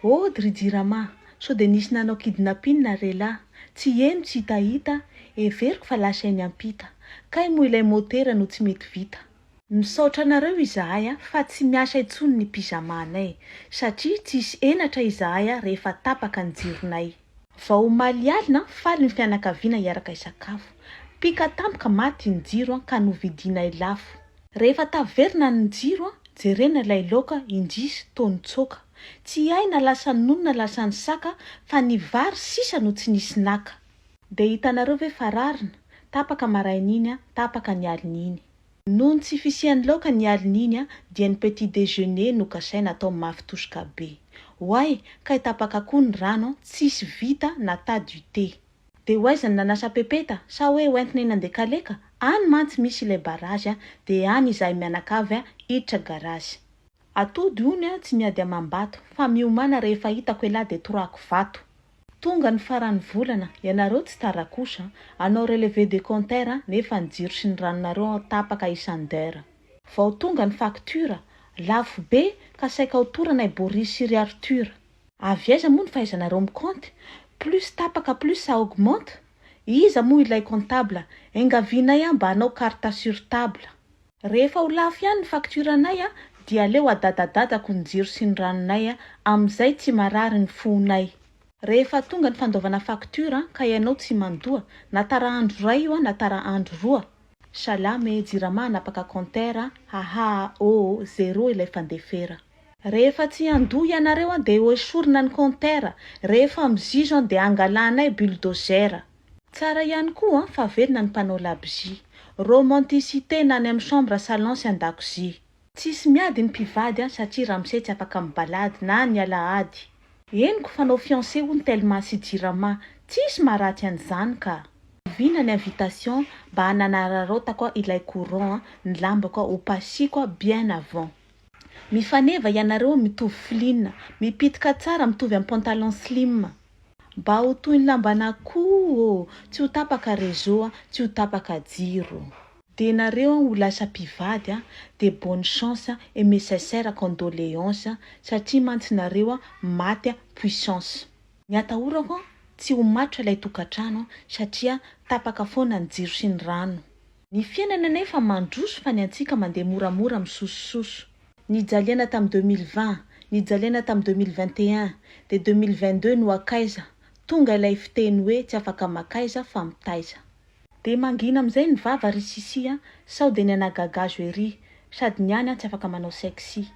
Ôdry jirama, so de nisy nanao kidnapping na rela. Tsy eno tsy hitahita, everiko fa lasa eny ampita. Kay moa ilay motera no tsy mety vita. Misaotra anareo izahay fa tsy miasa intsony ny pizamanay, satria tsisy enatra izahay rehefa tapaka ny jironay. Vao omaly alina, faly ny fianakaviana hiaraka isakafo. Pika tampoka maty ny jiro ka novidinay lafo. Rehefa taverina ny jiro, jerena ilay laoka indrisy tony tsoka. Tsy hay na lasa nono na lasa ny saka, fa ny vary sisa no tsy nisy naka. De hitanareo ve fararina, tapaka marain'iny, tapaka ny alin'iny. Nohon tsy fisian'ny laoka ny alin'iny, dia ny petit déjeuner no kasaina atao mafy tosoka be. Hoay, kay tapaka koa ny rano, tsisy vita na tas du thé. De hoaizany nanasa pepeta, sa hoe hoentina eny andekaleka, any mantsy misy ilay barazy, de any izahay mianakavy hiditra garazy. Atody ony tsy miady amam-bato, fa miomana rehefa hitako elahy de torako vato. Tonga ny farany volana, ianareo tsy tarakosa, anao relevé de compteur nefa ny jiro sy ny ranonareo tapaka isan-dera. Vao tonga ny facture, lafo be ka saika ho torana Boris sy Arthur. Avy aiza moa ny fahaizanareo mikompte? Plus tapaka plus ça augmente. Iza moa ilay comptable, engavinay mba anao carte sur table. Rehefa ho lafo ihany ny facture-nay, dia aleo adadadadako ny jiro sy ny ranonay, amizay tsy marary ny fonay. Rehefa tonga ny fandaovana facture, ka ianao tsy mandoa, na tara andro ray io na tara andro roa. Salame jirama napaka compteur, haha zero ilay fandefera. Rehefa tsy andoa ianareo de hoesorina ny compteur, rehefa mizizo de angalanay bulldozer. Tsara ihany koa fa verina ny mpanao labozia. Romanticité na any amin'ny chambre salon sy an-dakozia. Tsisy miady ny mpivady satria ramose tsy afaka mibalady na ny alahady. Henoko fanao fiancé ho ny telma sy jirama, tsisy maharatsy an'izany ka. Vina ny invitation mba hananararotako ilay courant, ny lambako ho pasiko bien avant. Mifaneva ianareo mitovy flin, mipitika tsara mitovy amin'ny pantalon slim. Mba ho toy ny lamban'akoho, tsy ho tapaka réseau, tsy ho tapaka jiro. De nareo ho lasa mpivady, de bonne chance et mes sincères condoléances, satria mantsinareo maty puissance. Ny atahorako tsy ho matra ilay tokantrano satria tapaka foana ny jiro sy ny rano. Ny fiainana nefa mandroso fa ny antsika mandeha moramora misosososo. Nijaliana tamin'ny 2020, nijaliana tamin'ny 2021, de 2022 no akaiza. Tonga ilay fiteny hoe tsy afaka makaiza fa mitaiza. De mangina amizay ny vava ry sisia, sao de ny anagagazo ery, sady ny any tsy afaka manao sexy.